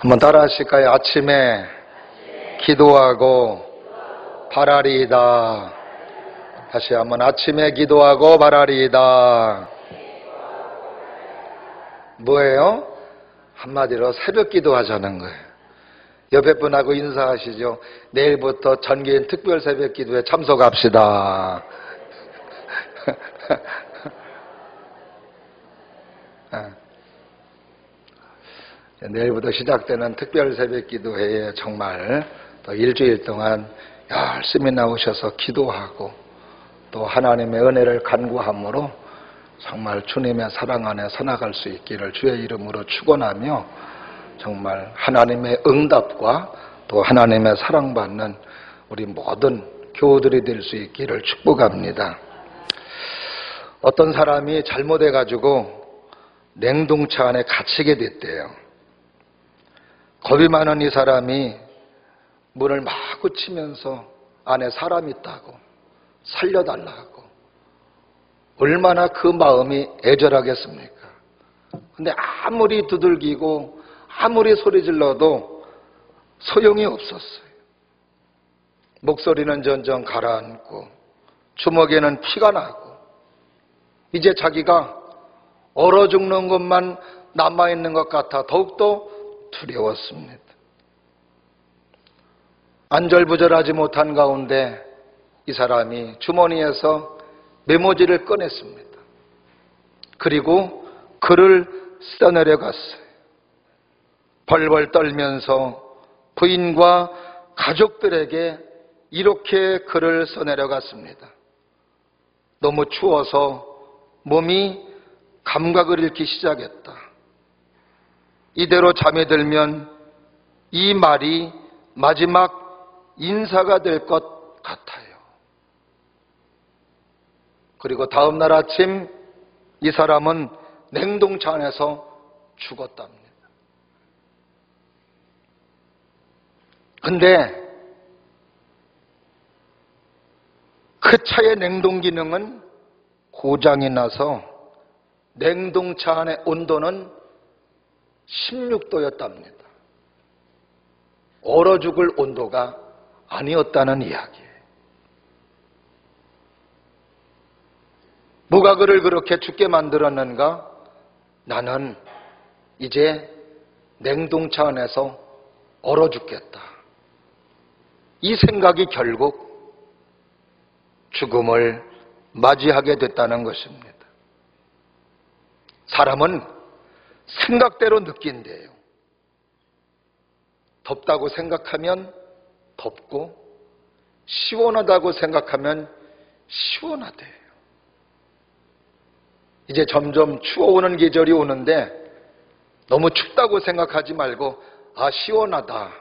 한번 따라 하실까요? 아침에 기도하고 바라리이다. 다시 한번 아침에 기도하고 바라리이다. 뭐예요? 한마디로 새벽 기도하자는 거예요. 옆에 분하고 인사하시죠. 내일부터 전개인 특별 새벽 기도에 참석합시다. 내일부터 시작되는 특별 새벽 기도회에 정말 또 일주일 동안 열심히 나오셔서 기도하고 또 하나님의 은혜를 간구함으로 정말 주님의 사랑 안에 서나갈 수 있기를 주의 이름으로 축원하며 정말 하나님의 응답과 또 하나님의 사랑받는 우리 모든 교우들이 될 수 있기를 축복합니다. 어떤 사람이 잘못해가지고 냉동차 안에 갇히게 됐대요. 겁이 많은 이 사람이 문을 마구 치면서 안에 사람이 있다고 살려달라고. 얼마나 그 마음이 애절하겠습니까? 근데 아무리 두들기고 아무리 소리 질러도 소용이 없었어요. 목소리는 점점 가라앉고 주먹에는 피가 나고 이제 자기가 얼어 죽는 것만 남아있는 것 같아 더욱더 두려웠습니다. 안절부절하지 못한 가운데 이 사람이 주머니에서 메모지를 꺼냈습니다. 그리고 글을 써내려갔어요. 벌벌 떨면서 부인과 가족들에게 이렇게 글을 써내려갔습니다. 너무 추워서 몸이 감각을 잃기 시작했다. 이대로 잠이 들면 이 말이 마지막 인사가 될 것 같아요. 그리고 다음 날 아침 이 사람은 냉동차 안에서 죽었답니다. 근데 그 차의 냉동 기능은 고장이 나서 냉동차 안의 온도는 16도였답니다. 얼어 죽을 온도가 아니었다는 이야기예요. 누가 그를 그렇게 죽게 만들었는가? 나는 이제 냉동차 안에서 얼어 죽겠다. 이 생각이 결국 죽음을 맞이하게 됐다는 것입니다. 사람은 생각대로 느낀대요. 덥다고 생각하면 덥고 시원하다고 생각하면 시원하대요. 이제 점점 추워오는 계절이 오는데 너무 춥다고 생각하지 말고 아 시원하다.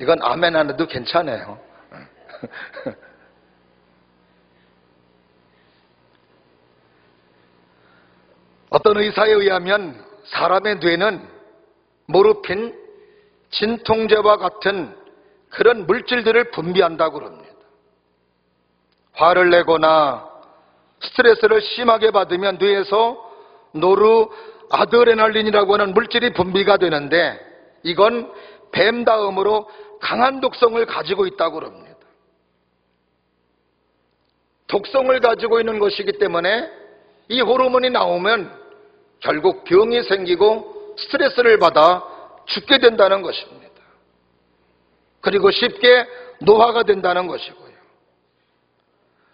이건 아멘 안 해도 괜찮아요. 어떤 의사에 의하면 사람의 뇌는 모르핀, 진통제와 같은 그런 물질들을 분비한다고 합니다. 화를 내거나 스트레스를 심하게 받으면 뇌에서 노르아드레날린이라고 하는 물질이 분비가 되는데 이건 뱀 다음으로 강한 독성을 가지고 있다고 합니다. 독성을 가지고 있는 것이기 때문에 이 호르몬이 나오면 결국 병이 생기고 스트레스를 받아 죽게 된다는 것입니다. 그리고 쉽게 노화가 된다는 것이고요.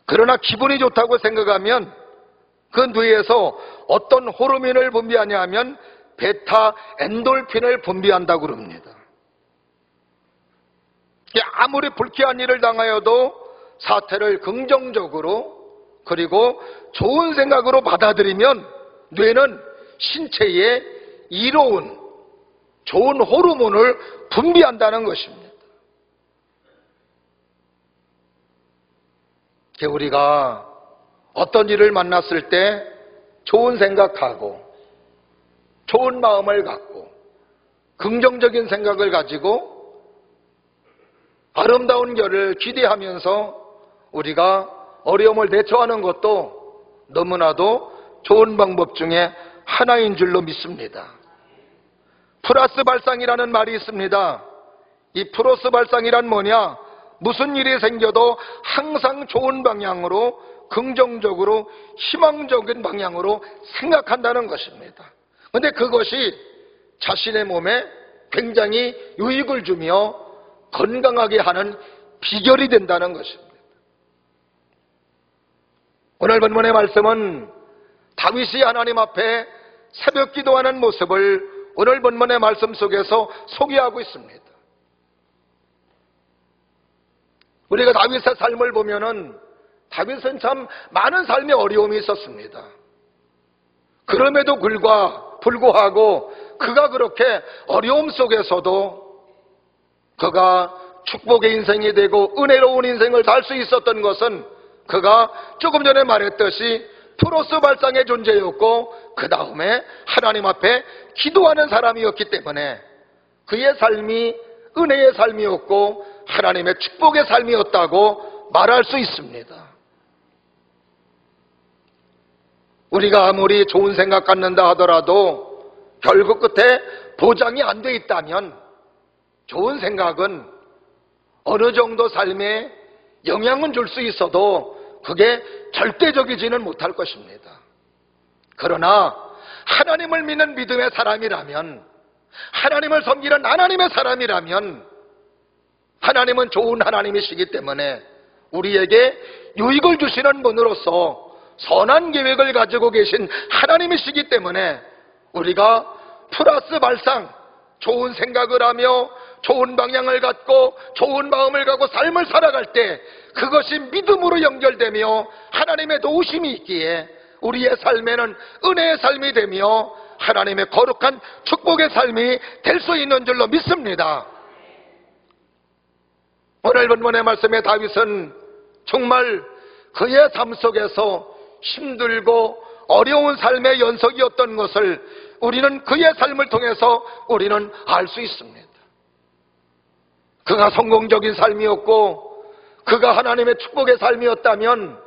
그러나 기분이 좋다고 생각하면 그 뇌에서 어떤 호르몬을 분비하냐 하면 베타 엔돌핀을 분비한다고 합니다. 아무리 불쾌한 일을 당하여도 사태를 긍정적으로 그리고 좋은 생각으로 받아들이면 뇌는 신체에 이로운 좋은 호르몬을 분비한다는 것입니다. 우리가 어떤 일을 만났을 때 좋은 생각하고 좋은 마음을 갖고 긍정적인 생각을 가지고 아름다운 결을 기대하면서 우리가 어려움을 대처하는 것도 너무나도 좋은 방법 중에 하나인 줄로 믿습니다. 플러스 발상이라는 말이 있습니다. 이 플러스 발상이란 뭐냐? 무슨 일이 생겨도 항상 좋은 방향으로, 긍정적으로, 희망적인 방향으로 생각한다는 것입니다. 그런데 그것이 자신의 몸에 굉장히 유익을 주며 건강하게 하는 비결이 된다는 것입니다. 오늘 본문의 말씀은 다윗이 하나님 앞에 새벽 기도하는 모습을 오늘 본문의 말씀 속에서 소개하고 있습니다. 우리가 다윗의 삶을 보면은 다윗은 참 많은 삶의 어려움이 있었습니다. 그럼에도 불구하고 그가 그렇게 어려움 속에서도 그가 축복의 인생이 되고 은혜로운 인생을 살 수 있었던 것은 그가 조금 전에 말했듯이 플러스 발상의 존재였고 그 다음에 하나님 앞에 기도하는 사람이었기 때문에 그의 삶이 은혜의 삶이었고 하나님의 축복의 삶이었다고 말할 수 있습니다. 우리가 아무리 좋은 생각 갖는다 하더라도 결국 끝에 보장이 안 돼 있다면 좋은 생각은 어느 정도 삶에 영향은 줄 수 있어도 그게 절대적이지는 못할 것입니다. 그러나 하나님을 믿는 믿음의 사람이라면, 하나님을 섬기는 하나님의 사람이라면 하나님은 좋은 하나님이시기 때문에 우리에게 유익을 주시는 분으로서 선한 계획을 가지고 계신 하나님이시기 때문에 우리가 플러스 발상, 좋은 생각을 하며 좋은 방향을 갖고 좋은 마음을 갖고 삶을 살아갈 때 그것이 믿음으로 연결되며 하나님의 도우심이 있기에 우리의 삶에는 은혜의 삶이 되며 하나님의 거룩한 축복의 삶이 될 수 있는 줄로 믿습니다. 오늘 본문의 말씀에 다윗은 정말 그의 삶 속에서 힘들고 어려운 삶의 연속이었던 것을 우리는 그의 삶을 통해서 우리는 알 수 있습니다. 그가 성공적인 삶이었고 그가 하나님의 축복의 삶이었다면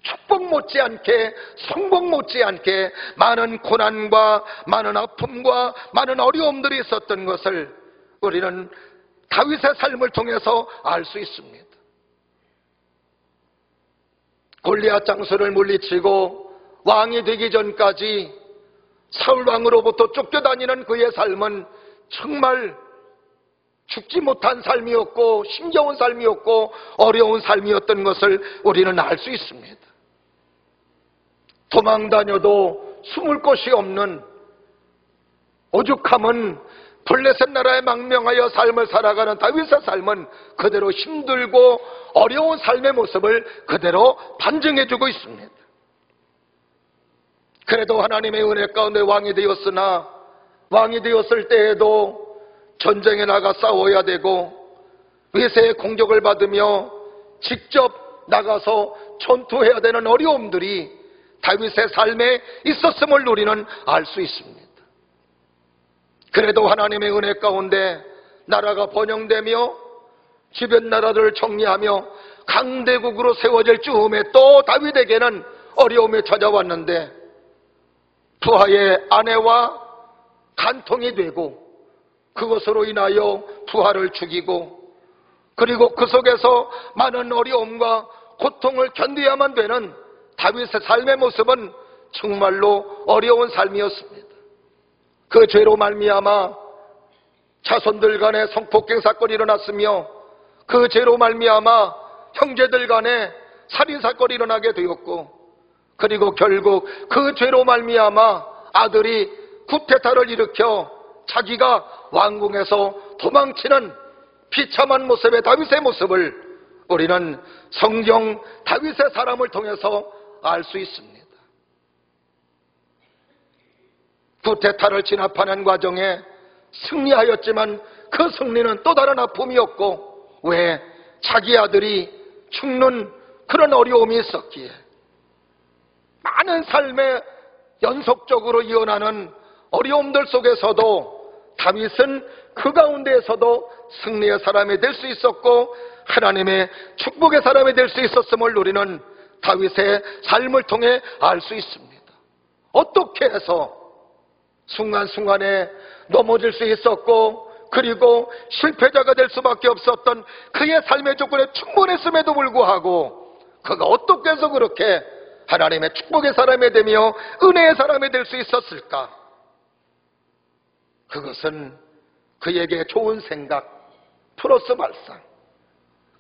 축복 못지않게, 성공 못지않게 많은 고난과 많은 아픔과 많은 어려움들이 있었던 것을 우리는 다윗의 삶을 통해서 알 수 있습니다. 골리앗 장수를 물리치고 왕이 되기 전까지 사울 왕으로부터 쫓겨다니는 그의 삶은 정말 죽지 못한 삶이었고 힘겨운 삶이었고 어려운 삶이었던 것을 우리는 알 수 있습니다. 도망 다녀도 숨을 곳이 없는 오죽하면 블레셋 나라에 망명하여 삶을 살아가는 다윗의 삶은 그대로 힘들고 어려운 삶의 모습을 그대로 반증해주고 있습니다. 그래도 하나님의 은혜 가운데 왕이 되었으나 왕이 되었을 때에도 전쟁에 나가 싸워야 되고 외세의 공격을 받으며 직접 나가서 전투해야 되는 어려움들이 다윗의 삶에 있었음을 우리는 알 수 있습니다. 그래도 하나님의 은혜 가운데 나라가 번영되며 주변 나라들을 정리하며 강대국으로 세워질 즈음에 또 다윗에게는 어려움이 찾아왔는데 부하의 아내와 간통이 되고 그것으로 인하여 부하를 죽이고 그리고 그 속에서 많은 어려움과 고통을 견뎌야만 되는 다윗의 삶의 모습은 정말로 어려운 삶이었습니다. 그 죄로 말미암아 자손들 간에 성폭행 사건이 일어났으며 그 죄로 말미암아 형제들 간에 살인 사건이 일어나게 되었고 그리고 결국 그 죄로 말미암아 아들이 쿠데타를 일으켜 자기가 왕궁에서 도망치는 비참한 모습의 다윗의 모습을 우리는 성경 다윗의 사람을 통해서 알 수 있습니다. 쿠데타를 진압하는 과정에 승리하였지만 그 승리는 또 다른 아픔이었고 왜 자기 아들이 죽는 그런 어려움이 있었기에 많은 삶에 연속적으로 이어나는 어려움들 속에서도 다윗은 그 가운데에서도 승리의 사람이 될 수 있었고 하나님의 축복의 사람이 될 수 있었음을 우리는 다윗의 삶을 통해 알 수 있습니다. 어떻게 해서 순간순간에 넘어질 수 있었고, 그리고 실패자가 될 수밖에 없었던 그의 삶의 조건에 충분했음에도 불구하고 그가 어떻게 해서 그렇게 하나님의 축복의 사람이 되며 은혜의 사람이 될 수 있었을까? 그것은 그에게 좋은 생각 플러스 발상,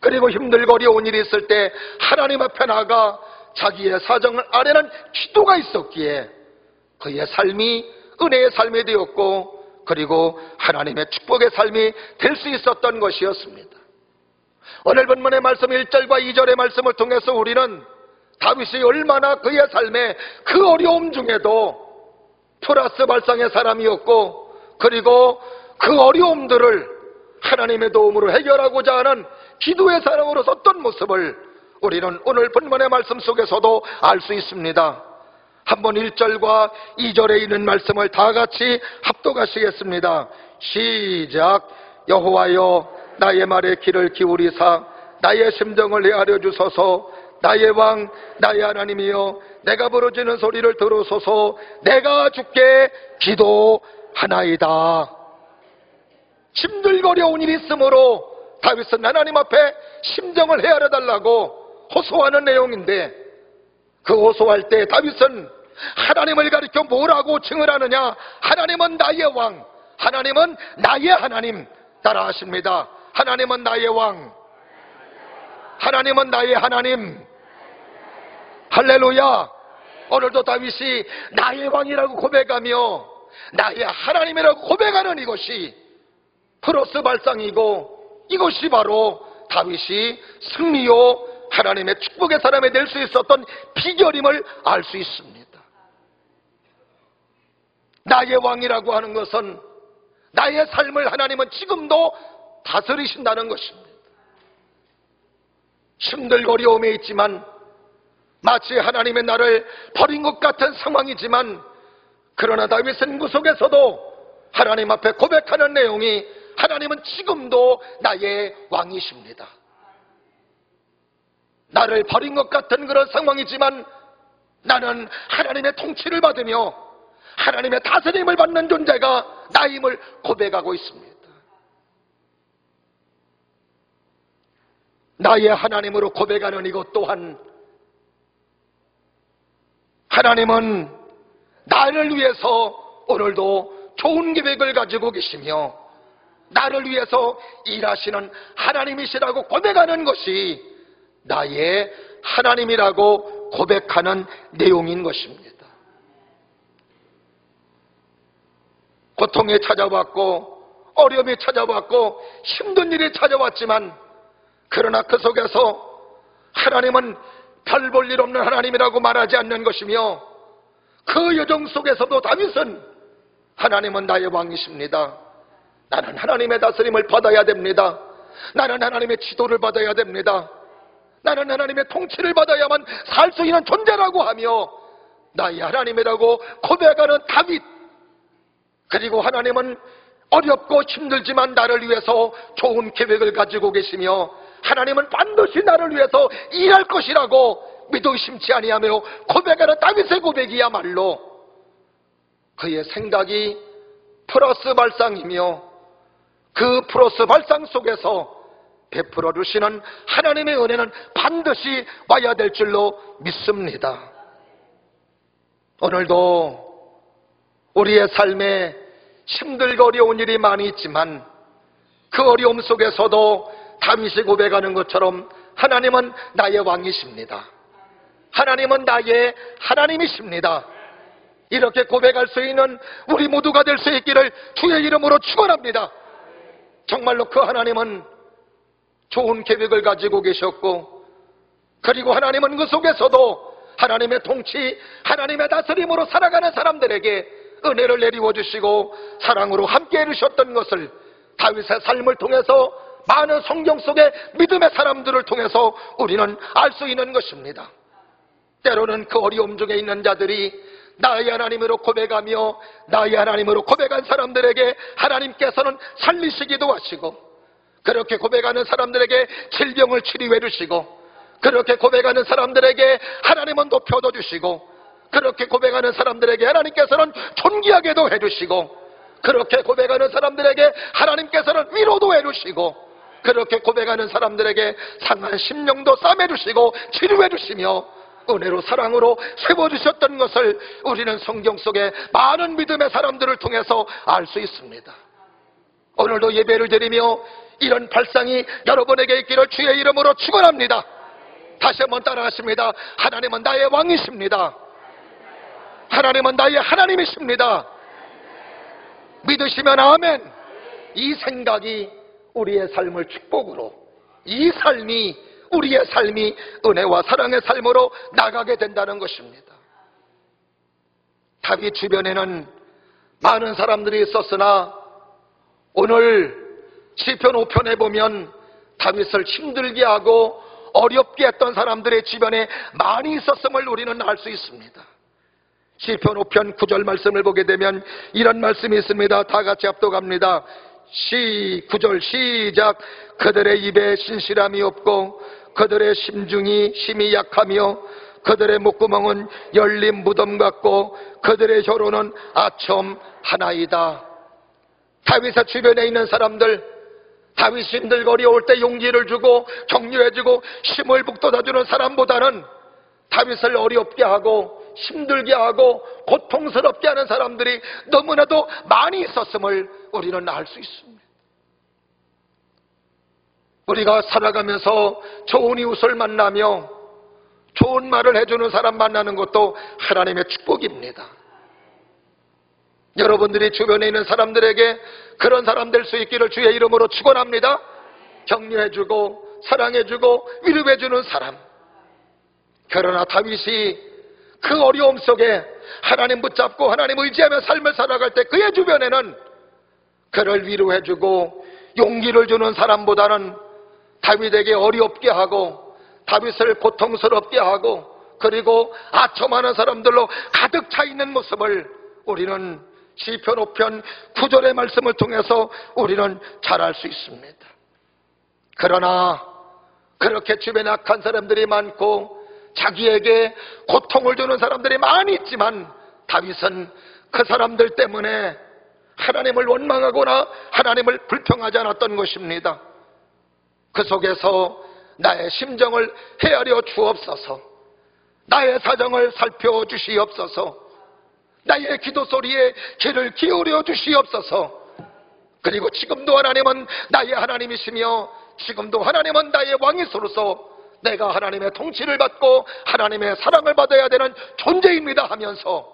그리고 힘들고 어려운 일이 있을 때 하나님 앞에 나가 자기의 사정을 아뢰는 기도가 있었기에 그의 삶이 은혜의 삶이 되었고, 그리고 하나님의 축복의 삶이 될 수 있었던 것이었습니다. 오늘 본문의 말씀 1절과 2절의 말씀을 통해서 우리는 다윗이 얼마나 그의 삶에 그 어려움 중에도 플러스 발상의 사람이었고, 그리고 그 어려움들을 하나님의 도움으로 해결하고자 하는 기도의 사람으로 섰던 모습을 우리는 오늘 본문의 말씀 속에서도 알 수 있습니다. 한번 1절과 2절에 있는 말씀을 다 같이 합독하시겠습니다. 시작. 여호와여, 나의 말에 귀를 기울이사 나의 심정을 헤아려 주소서. 나의 왕, 나의 하나님이여, 내가 부르짖는 소리를 들으소서. 내가 주께 기도하나이다. 힘들고 어려운 일이 있으므로 다윗은 하나님 앞에 심정을 헤아려 달라고 호소하는 내용인데, 그 호소할 때 다윗은 하나님을 가리켜 뭐라고 칭을 하느냐? 하나님은 나의 왕, 하나님은 나의 하나님. 따라 하십니다. 하나님은 나의 왕, 하나님은 나의 하나님. 할렐루야. 오늘도 다윗이 나의 왕이라고 고백하며 나의 하나님이라고 고백하는 이것이 플러스 발상이고, 이것이 바로 다윗이 승리요 하나님의 축복의 사람이 될 수 있었던 비결임을 알 수 있습니다. 나의 왕이라고 하는 것은 나의 삶을 하나님은 지금도 다스리신다는 것입니다. 힘들고 어려움에 있지만, 마치 하나님의 나를 버린 것 같은 상황이지만, 그러나 다윗은 그 속에서도 하나님 앞에 고백하는 내용이 하나님은 지금도 나의 왕이십니다. 나를 버린 것 같은 그런 상황이지만 나는 하나님의 통치를 받으며 하나님의 다스림을 받는 존재가 나임을 고백하고 있습니다. 나의 하나님으로 고백하는 이것 또한, 하나님은 나를 위해서 오늘도 좋은 계획을 가지고 계시며 나를 위해서 일하시는 하나님이시라고 고백하는 것이 나의 하나님이라고 고백하는 내용인 것입니다. 고통이 찾아왔고 어려움이 찾아왔고 힘든 일이 찾아왔지만, 그러나 그 속에서 하나님은 별 볼 일 없는 하나님이라고 말하지 않는 것이며, 그 여정 속에서도 다윗은 하나님은 나의 왕이십니다. 나는 하나님의 다스림을 받아야 됩니다. 나는 하나님의 지도를 받아야 됩니다. 나는 하나님의 통치를 받아야만 살 수 있는 존재라고 하며 나의 하나님이라고 고백하는 다윗. 그리고 하나님은 어렵고 힘들지만 나를 위해서 좋은 계획을 가지고 계시며 하나님은 반드시 나를 위해서 일할 것이라고 믿어 의심치 아니하며 고백하는 다윗의 고백이야말로 그의 생각이 플러스 발상이며, 그 플러스 발상 속에서 베풀어 주시는 하나님의 은혜는 반드시 와야 될 줄로 믿습니다. 오늘도 우리의 삶에 힘들고 어려운 일이 많이 있지만, 그 어려움 속에서도 다윗이 고백하는 것처럼 하나님은 나의 왕이십니다. 하나님은 나의 하나님이십니다. 이렇게 고백할 수 있는 우리 모두가 될 수 있기를 주의 이름으로 축원합니다. 정말로 그 하나님은 좋은 계획을 가지고 계셨고, 그리고 하나님은 그 속에서도 하나님의 통치, 하나님의 다스림으로 살아가는 사람들에게 은혜를 내리워 주시고 사랑으로 함께 해주셨던 것을 다윗의 삶을 통해서, 많은 성경 속의 믿음의 사람들을 통해서 우리는 알 수 있는 것입니다. 때로는 그 어려움 중에 있는 자들이 나의 하나님으로 고백하며 나의 하나님으로 고백한 사람들에게 하나님께서는 살리시기도 하시고, 그렇게 고백하는 사람들에게 질병을 치료해 주시고, 그렇게 고백하는 사람들에게 하나님은 높여도 주시고, 그렇게 고백하는 사람들에게 하나님께서는 존귀하게도 해주시고, 그렇게 고백하는 사람들에게 하나님께서는 위로도 해주시고, 그렇게 고백하는 사람들에게 상한 심령도 싸매주시고 치료해주시며 은혜로 사랑으로 세워주셨던 것을 우리는 성경 속에 많은 믿음의 사람들을 통해서 알 수 있습니다. 오늘도 예배를 드리며 이런 발상이 여러분에게 있기를 주의 이름으로 축원합니다. 다시 한번 따라하십니다. 하나님은 나의 왕이십니다. 하나님은 나의 하나님이십니다. 믿으시면 아멘. 이 생각이 우리의 삶을 축복으로, 이 삶이 우리의 삶이 은혜와 사랑의 삶으로 나가게 된다는 것입니다. 다윗 주변에는 많은 사람들이 있었으나 오늘 시편 5편에 보면 다윗을 힘들게 하고 어렵게 했던 사람들의 주변에 많이 있었음을 우리는 알 수 있습니다. 시편 5편 9절 말씀을 보게 되면 이런 말씀이 있습니다. 다 같이 합독합니다. 9절 시작. 그들의 입에 신실함이 없고 그들의 심중이 심히 약하며 그들의 목구멍은 열린 무덤 같고 그들의 혀로는 아첨 하나이다. 다윗의 주변에 있는 사람들, 다윗이 힘들고 어려울 때 용기를 주고 격려해주고 힘을 북돋아주는 사람보다는 다윗을 어렵게 하고 힘들게 하고 고통스럽게 하는 사람들이 너무나도 많이 있었음을 우리는 알 수 있습니다. 우리가 살아가면서 좋은 이웃을 만나며 좋은 말을 해주는 사람 만나는 것도 하나님의 축복입니다. 여러분들이 주변에 있는 사람들에게 그런 사람 될 수 있기를 주의 이름으로 축원합니다. 격려해주고 사랑해주고 위로해주는 사람. 그러나 다윗이 그 어려움 속에 하나님 붙잡고 하나님 의지하며 삶을 살아갈 때 그의 주변에는 그를 위로해주고 용기를 주는 사람보다는 다윗에게 어렵게 하고 다윗을 고통스럽게 하고 그리고 아첨하는 사람들로 가득 차 있는 모습을 우리는 시편 5편 9절의 말씀을 통해서 우리는 잘 알 수 있습니다. 그러나 그렇게 주변에 악한 사람들이 많고 자기에게 고통을 주는 사람들이 많이 있지만 다윗은 그 사람들 때문에 하나님을 원망하거나 하나님을 불평하지 않았던 것입니다. 그 속에서 나의 심정을 헤아려 주옵소서, 나의 사정을 살펴주시옵소서, 나의 기도 소리에 귀를 기울여 주시옵소서. 그리고 지금도 하나님은 나의 하나님이시며 지금도 하나님은 나의 왕이시로서 내가 하나님의 통치를 받고 하나님의 사랑을 받아야 되는 존재입니다 하면서,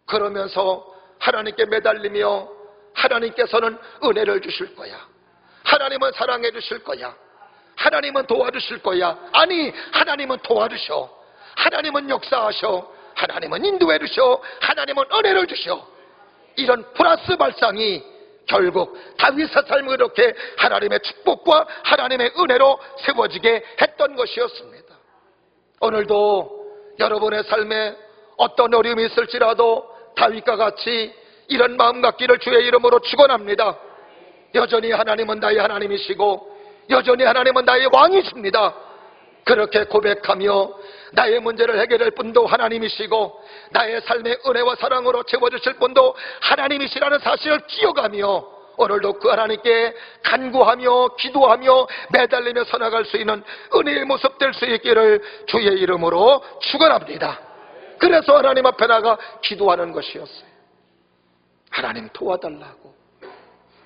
그러면서 하나님께 매달리며 하나님께서는 은혜를 주실 거야, 하나님은 사랑해 주실 거야, 하나님은 도와주실 거야. 아니, 하나님은 도와주셔, 하나님은 역사하셔, 하나님은 인도해 주셔, 하나님은 은혜를 주셔. 이런 플러스 발상이 결국 다윗의 삶을 이렇게 하나님의 축복과 하나님의 은혜로 세워지게 했던 것이었습니다. 오늘도 여러분의 삶에 어떤 어려움이 있을지라도 다윗과 같이 이런 마음 갖기를 주의 이름으로 축원합니다. 여전히 하나님은 나의 하나님이시고 여전히 하나님은 나의 왕이십니다. 그렇게 고백하며 나의 문제를 해결할 분도 하나님이시고 나의 삶의 은혜와 사랑으로 채워주실 분도 하나님이시라는 사실을 기억하며 오늘도 그 하나님께 간구하며 기도하며 매달리며 살아갈 수 있는 은혜의 모습 될 수 있기를 주의 이름으로 축원합니다. 그래서 하나님 앞에 나가 기도하는 것이었어요. 하나님 도와달라고,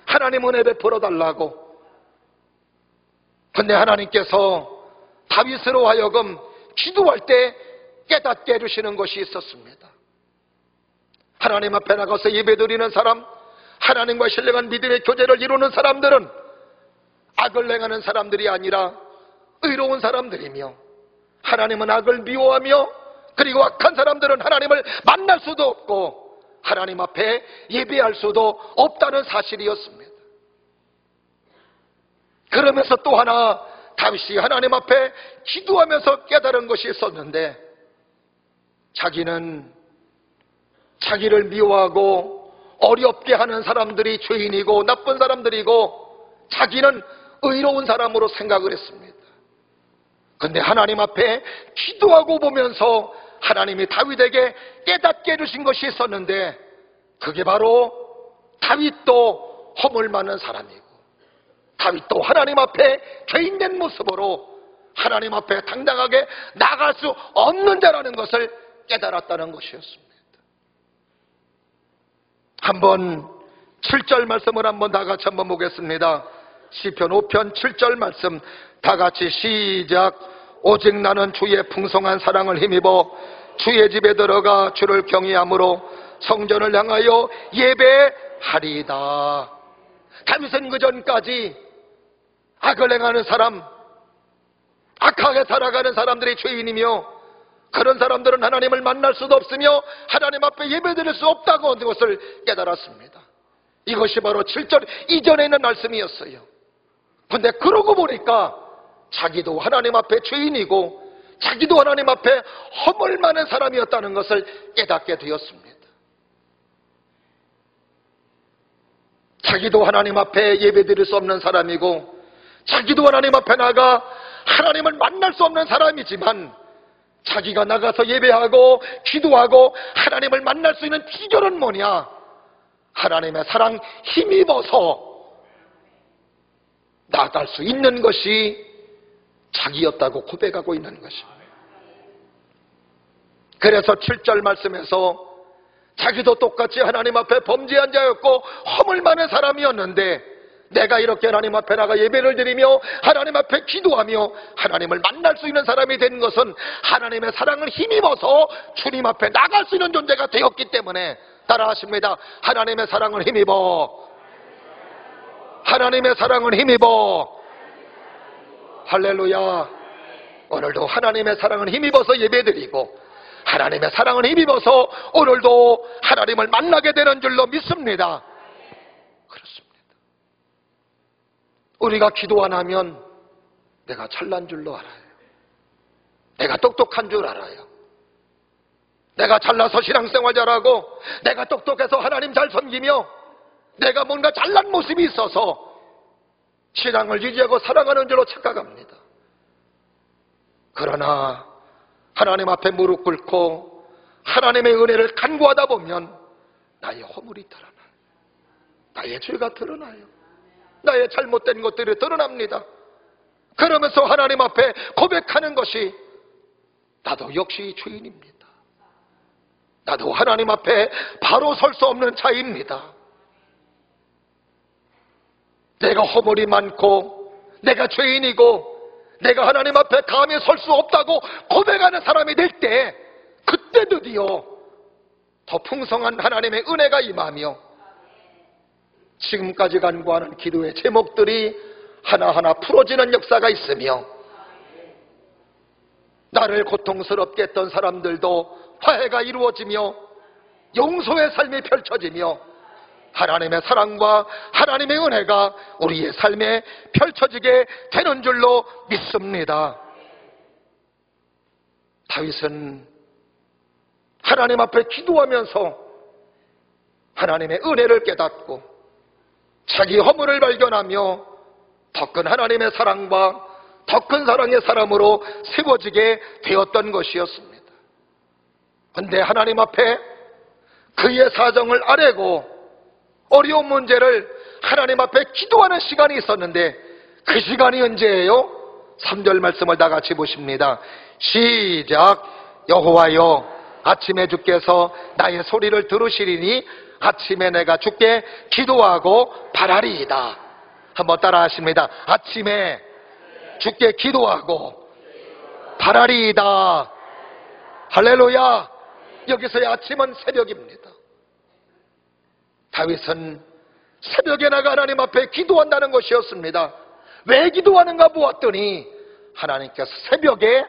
하나님 은혜 베풀어 달라고. 근데 하나님께서 다윗으로 하여금 기도할 때 깨닫게 해주시는 것이 있었습니다. 하나님 앞에 나가서 예배드리는 사람, 하나님과 신령한 믿음의 교제를 이루는 사람들은 악을 행하는 사람들이 아니라 의로운 사람들이며, 하나님은 악을 미워하며 그리고 악한 사람들은 하나님을 만날 수도 없고 하나님 앞에 예배할 수도 없다는 사실이었습니다. 그러면서 또 하나 다윗이 하나님 앞에 기도하면서 깨달은 것이 있었는데, 자기는 자기를 미워하고 어렵게 하는 사람들이 죄인이고 나쁜 사람들이고 자기는 의로운 사람으로 생각을 했습니다. 그런데 하나님 앞에 기도하고 보면서 하나님이 다윗에게 깨닫게 해주신 것이 있었는데, 그게 바로 다윗도 허물 많은 사람이고, 다윗도 하나님 앞에 죄인된 모습으로 하나님 앞에 당당하게 나갈 수 없는 자라는 것을 깨달았다는 것이었습니다. 한번 7절 말씀을 한번 다 같이 한번 보겠습니다. 시편 5편 7절 말씀 다 같이 시작. 오직 나는 주의 풍성한 사랑을 힘입어 주의 집에 들어가 주를 경외함으로 성전을 향하여 예배하리이다. 다윗은 그 전까지 악을 행하는 사람, 악하게 살아가는 사람들이 죄인이며, 그런 사람들은 하나님을 만날 수도 없으며 하나님 앞에 예배드릴 수 없다고 하는 것을 깨달았습니다. 이것이 바로 7절 이전에 있는 말씀이었어요. 근데 그러고 보니까 자기도 하나님 앞에 죄인이고 자기도 하나님 앞에 허물 많은 사람이었다는 것을 깨닫게 되었습니다. 자기도 하나님 앞에 예배드릴 수 없는 사람이고 자기도 하나님 앞에 나가 하나님을 만날 수 없는 사람이지만, 자기가 나가서 예배하고 기도하고 하나님을 만날 수 있는 비결은 뭐냐? 하나님의 사랑 힘입어서 나갈 수 있는 것이 자기였다고 고백하고 있는 것입니다. 그래서 7절 말씀에서 자기도 똑같이 하나님 앞에 범죄한 자였고 허물 많은 사람이었는데, 내가 이렇게 하나님 앞에 나가 예배를 드리며 하나님 앞에 기도하며 하나님을 만날 수 있는 사람이 된 것은 하나님의 사랑을 힘입어서 주님 앞에 나갈 수 있는 존재가 되었기 때문에, 따라하십니다. 하나님의 사랑을 힘입어, 하나님의 사랑을 힘입어. 할렐루야. 오늘도 하나님의 사랑을 힘입어서 예배드리고 하나님의 사랑을 힘입어서 오늘도 하나님을 만나게 되는 줄로 믿습니다. 그렇습니다. 우리가 기도 안 하면 내가 잘난 줄로 알아요. 내가 똑똑한 줄 알아요. 내가 잘나서 신앙생활 잘하고 내가 똑똑해서 하나님 잘 섬기며 내가 뭔가 잘난 모습이 있어서 신앙을 유지하고 사랑하는 줄로 착각합니다. 그러나 하나님 앞에 무릎 꿇고 하나님의 은혜를 간구하다 보면 나의 허물이 드러나요. 나의 죄가 드러나요. 나의 잘못된 것들이 드러납니다. 그러면서 하나님 앞에 고백하는 것이 나도 역시 죄인입니다. 나도 하나님 앞에 바로 설 수 없는 자입니다. 내가 허물이 많고 내가 죄인이고 내가 하나님 앞에 감히 설 수 없다고 고백하는 사람이 될 때, 그때 드디어 더 풍성한 하나님의 은혜가 임하며 지금까지 간구하는 기도의 제목들이 하나하나 풀어지는 역사가 있으며, 나를 고통스럽게 했던 사람들도 화해가 이루어지며 용서의 삶이 펼쳐지며 하나님의 사랑과 하나님의 은혜가 우리의 삶에 펼쳐지게 되는 줄로 믿습니다. 다윗은 하나님 앞에 기도하면서 하나님의 은혜를 깨닫고 자기 허물을 발견하며 더 큰 하나님의 사랑과 더 큰 사랑의 사람으로 세워지게 되었던 것이었습니다. 그런데 하나님 앞에 그의 사정을 아뢰고 어려운 문제를 하나님 앞에 기도하는 시간이 있었는데, 그 시간이 언제예요? 3절 말씀을 다 같이 보십니다. 시작. 여호와여, 아침에 주께서 나의 소리를 들으시리니 아침에 내가 주께 기도하고 바라리이다. 한번 따라 하십니다. 아침에 주께 기도하고 바라리이다. 할렐루야. 여기서의 아침은 새벽입니다. 다윗은 새벽에 나가 하나님 앞에 기도한다는 것이었습니다. 왜 기도하는가 보았더니 하나님께서 새벽에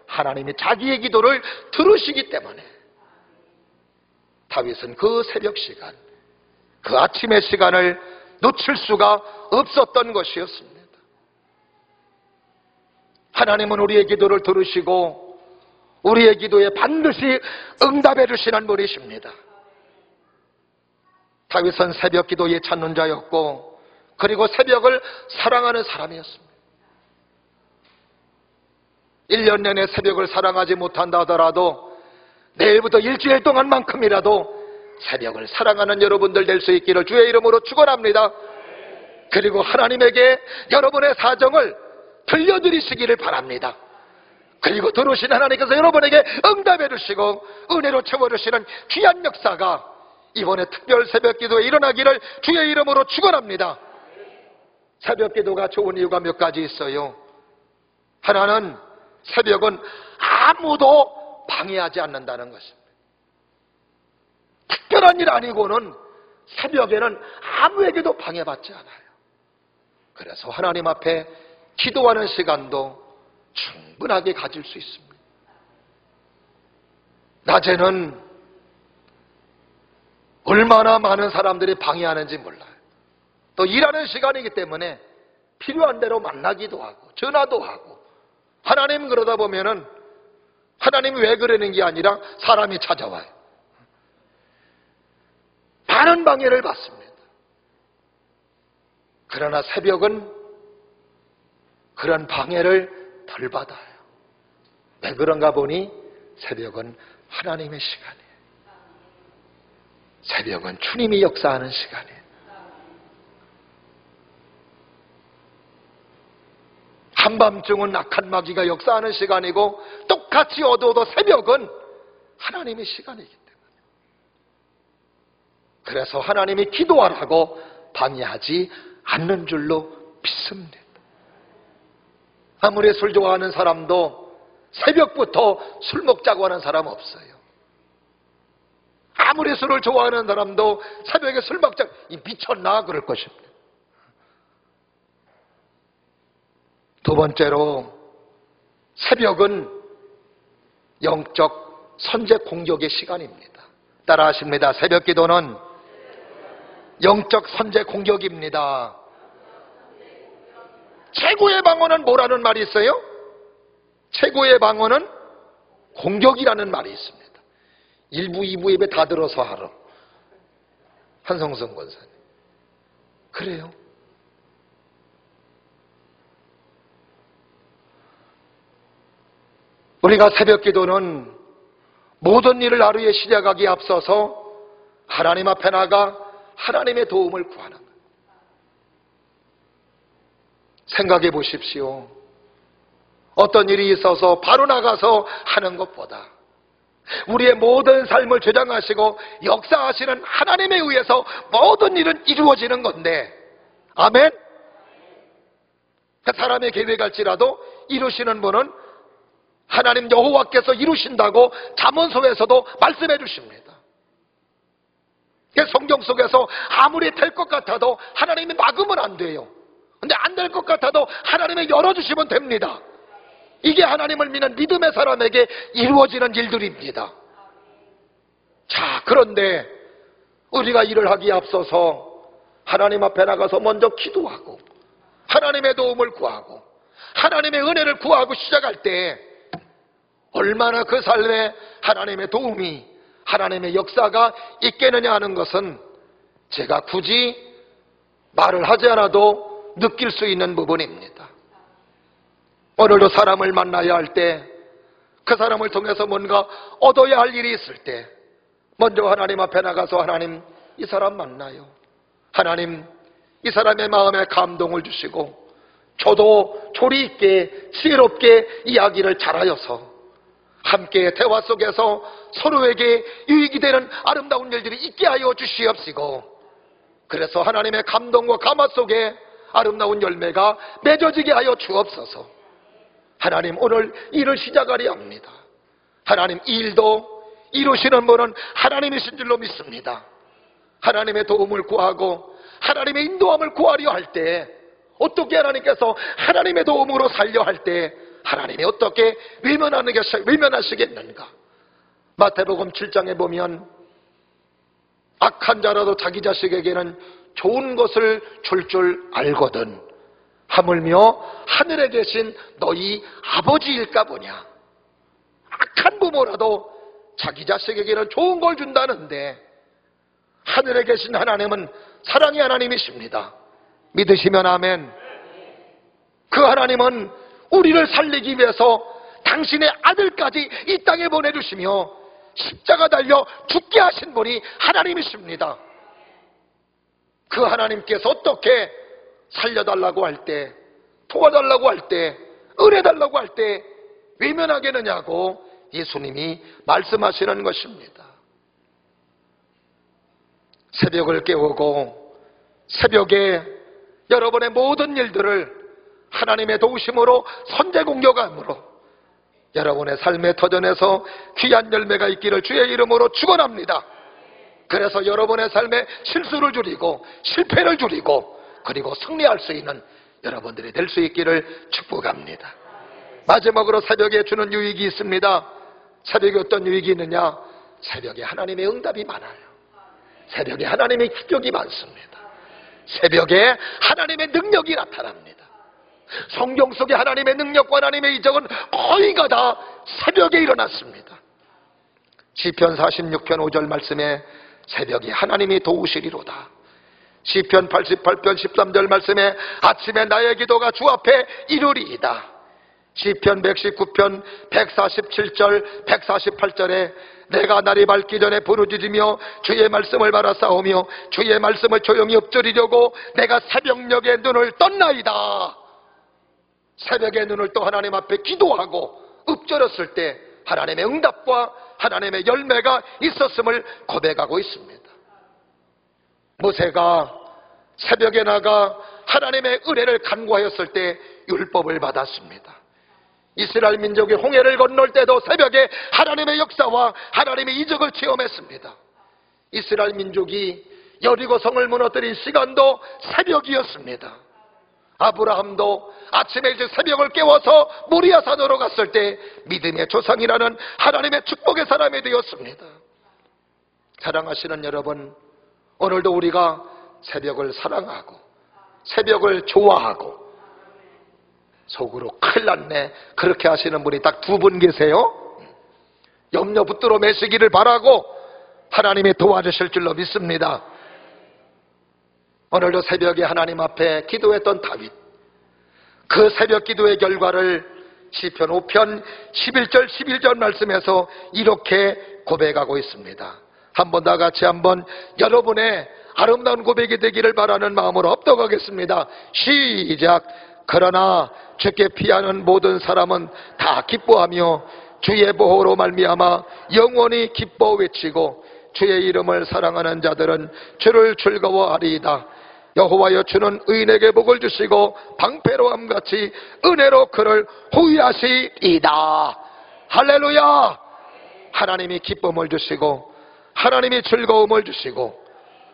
하나님이 자기의 기도를 들으시기 때문에 다윗은 그 새벽 시간, 그 아침의 시간을 놓칠 수가 없었던 것이었습니다. 하나님은 우리의 기도를 들으시고 우리의 기도에 반드시 응답해 주시는 분이십니다. 다윗은 새벽 기도에 찾는 자였고, 그리고 새벽을 사랑하는 사람이었습니다. 1년 내내 새벽을 사랑하지 못한다 하더라도 내일부터 일주일 동안만큼이라도 새벽을 사랑하는 여러분들 될 수 있기를 주의 이름으로 축원합니다. 그리고 하나님에게 여러분의 사정을 들려드리시기를 바랍니다. 그리고 들으신 하나님께서 여러분에게 응답해 주시고 은혜로 채워주시는 귀한 역사가 이번에 특별 새벽기도에 일어나기를 주의 이름으로 축원합니다. 새벽기도가 좋은 이유가 몇 가지 있어요. 하나는 새벽은 아무도 방해하지 않는다는 것입니다. 특별한 일 아니고는 새벽에는 아무에게도 방해받지 않아요. 그래서 하나님 앞에 기도하는 시간도 충분하게 가질 수 있습니다. 낮에는 얼마나 많은 사람들이 방해하는지 몰라요. 또 일하는 시간이기 때문에 필요한 대로 만나기도 하고 전화도 하고, 하나님 그러다 보면은 하나님이 왜 그러는 게 아니라 사람이 찾아와요. 많은 방해를 받습니다. 그러나 새벽은 그런 방해를 덜 받아요. 왜 그런가 보니 새벽은 하나님의 시간이에요. 새벽은 주님이 역사하는 시간이에요. 한밤중은 악한 마귀가 역사하는 시간이고 똑같이 어두워도 새벽은 하나님의 시간이기 때문에, 그래서 하나님이 기도하라고 방해하지 않는 줄로 믿습니다. 아무리 술 좋아하는 사람도 새벽부터 술 먹자고 하는 사람 없어요. 아무리 술을 좋아하는 사람도 새벽에 술 먹자, 이 미쳤나 그럴 것입니다. 두 번째로, 새벽은 영적 선제 공격의 시간입니다. 따라 하십니다. 새벽 기도는 영적 선제 공격입니다. 최고의 방어는 뭐라는 말이 있어요? 최고의 방어는 공격이라는 말이 있습니다. 1부, 2부 입에 다 들어서 하러. 한성선 권사님. 그래요. 우리가 새벽 기도는 모든 일을 하루에 시작하기에 앞서서 하나님 앞에 나가 하나님의 도움을 구하는 거예요. 생각해 보십시오. 어떤 일이 있어서 바로 나가서 하는 것보다 우리의 모든 삶을 주장하시고 역사하시는 하나님에 의해서 모든 일은 이루어지는 건데, 아멘? 사람의 계획할지라도 이루시는 분은 하나님 여호와께서 이루신다고 잠언서에서도 말씀해 주십니다. 성경 속에서 아무리 될 것 같아도 하나님이 막으면 안 돼요. 근데 안 될 것 같아도 하나님이 열어주시면 됩니다. 이게 하나님을 믿는 믿음의 사람에게 이루어지는 일들입니다. 자, 그런데 우리가 일을 하기에 앞서서 하나님 앞에 나가서 먼저 기도하고 하나님의 도움을 구하고 하나님의 은혜를 구하고 시작할 때 얼마나 그 삶에 하나님의 도움이, 하나님의 역사가 있겠느냐 하는 것은 제가 굳이 말을 하지 않아도 느낄 수 있는 부분입니다. 오늘도 사람을 만나야 할 때, 그 사람을 통해서 뭔가 얻어야 할 일이 있을 때 먼저 하나님 앞에 나가서 하나님, 이 사람 만나요. 하나님, 이 사람의 마음에 감동을 주시고 저도 조리 있게 지혜롭게 이야기를 잘하여서 함께 대화 속에서 서로에게 유익이 되는 아름다운 일들이 있게 하여 주시옵시고, 그래서 하나님의 감동과 감화 속에 아름다운 열매가 맺어지게 하여 주옵소서. 하나님, 오늘 일을 시작하려 합니다. 하나님, 이 일도 이루시는 분은 하나님이신 줄로 믿습니다. 하나님의 도움을 구하고 하나님의 인도함을 구하려 할 때, 어떻게 하나님께서 하나님의 도움으로 살려 할 때 하나님이 어떻게 외면하시겠는가? 마태복음 7장에 보면 악한 자라도 자기 자식에게는 좋은 것을 줄 알거든 하물며 하늘에 계신 너희 아버지일까 보냐. 악한 부모라도 자기 자식에게는 좋은 걸 준다는데 하늘에 계신 하나님은 사랑의 하나님이십니다. 믿으시면 아멘. 그 하나님은 우리를 살리기 위해서 당신의 아들까지 이 땅에 보내주시며 십자가 달려 죽게 하신 분이 하나님이십니다. 그 하나님께서 어떻게 살려달라고 할 때, 도와달라고 할 때, 은혜달라고 할 때 외면하겠느냐고 예수님이 말씀하시는 것입니다. 새벽을 깨우고 새벽에 여러분의 모든 일들을 하나님의 도우심으로 선제공격함으로 여러분의 삶의 터전에서 귀한 열매가 있기를 주의 이름으로 축원합니다. 그래서 여러분의 삶에 실수를 줄이고 실패를 줄이고 그리고 승리할 수 있는 여러분들이 될 수 있기를 축복합니다. 마지막으로 새벽에 주는 유익이 있습니다. 새벽에 어떤 유익이 있느냐? 새벽에 하나님의 응답이 많아요. 새벽에 하나님의 기적이 많습니다. 새벽에 하나님의 능력이 나타납니다. 성경 속에 하나님의 능력과 하나님의 이적은 거의가 다 새벽에 일어났습니다. 시편 46편 5절 말씀에 새벽에 하나님이 도우시리로다. 시편 88편 13절 말씀에 아침에 나의 기도가 주 앞에 이르리이다. 시편 119편 147절 148절에 내가 날이 밝기 전에 부르짖으며 주의 말씀을 바라싸우며 주의 말씀을 조용히 엎드리려고 내가 새벽녘에 눈을 떴나이다. 새벽에 눈을 떠 하나님 앞에 기도하고 엎드렸을 때 하나님의 응답과 하나님의 열매가 있었음을 고백하고 있습니다. 모세가 새벽에 나가 하나님의 은혜를 간구하였을 때 율법을 받았습니다. 이스라엘 민족이 홍해를 건널 때도 새벽에 하나님의 역사와 하나님의 이적을 체험했습니다. 이스라엘 민족이 여리고 성을 무너뜨린 시간도 새벽이었습니다. 아브라함도 아침에 이제 새벽을 깨워서 모리아산으로 갔을 때 믿음의 조상이라는 하나님의 축복의 사람이 되었습니다. 사랑하시는 여러분, 오늘도 우리가 새벽을 사랑하고 새벽을 좋아하고 속으로 큰일 났네 그렇게 하시는 분이 딱 두 분 계세요. 염려 붙들어 매시기를 바라고 하나님이 도와주실 줄로 믿습니다. 오늘도 새벽에 하나님 앞에 기도했던 다윗, 그 새벽 기도의 결과를 시편 5편 11절 11절 말씀에서 이렇게 고백하고 있습니다. 한번 다 같이 한번 여러분의 아름다운 고백이 되기를 바라는 마음으로 합독하겠습니다. 시작. 그러나 주께 피하는 모든 사람은 다 기뻐하며 주의 보호로 말미암아 영원히 기뻐 외치고 주의 이름을 사랑하는 자들은 주를 즐거워하리이다. 여호와여, 주는 의인에게 복을 주시고 방패로함같이 은혜로 그를 호위하시리이다. 할렐루야. 하나님이 기쁨을 주시고 하나님이 즐거움을 주시고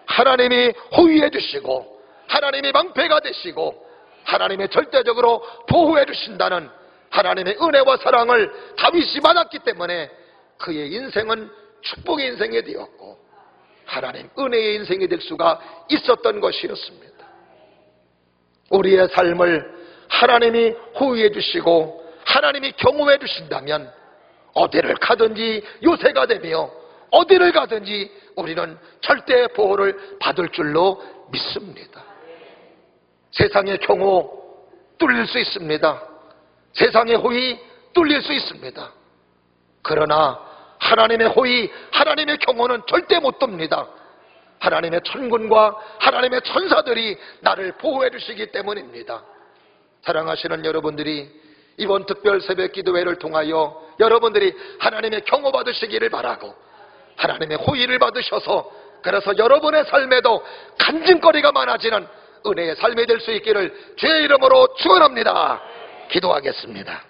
하나님이 호위해 주시고 하나님이 방패가 되시고 하나님의 절대적으로 보호해 주신다는 하나님의 은혜와 사랑을 다윗이 받았기 때문에 그의 인생은 축복의 인생이 되었고 하나님 은혜의 인생이 될 수가 있었던 것이었습니다. 우리의 삶을 하나님이 호위해 주시고 하나님이 경호해 주신다면 어디를 가든지 요새가 되며 어디를 가든지 우리는 절대 보호를 받을 줄로 믿습니다. 세상의 경호 뚫릴 수 있습니다. 세상의 호의 뚫릴 수 있습니다. 그러나 하나님의 호의, 하나님의 경호는 절대 못 뚫립니다. 하나님의 천군과 하나님의 천사들이 나를 보호해 주시기 때문입니다. 사랑하시는 여러분들이 이번 특별 새벽 기도회를 통하여 여러분들이 하나님의 경호 받으시기를 바라고 하나님의 호의를 받으셔서 그래서 여러분의 삶에도 간증거리가 많아지는 은혜의 삶이 될 수 있기를 주의 이름으로 축원합니다. 기도하겠습니다.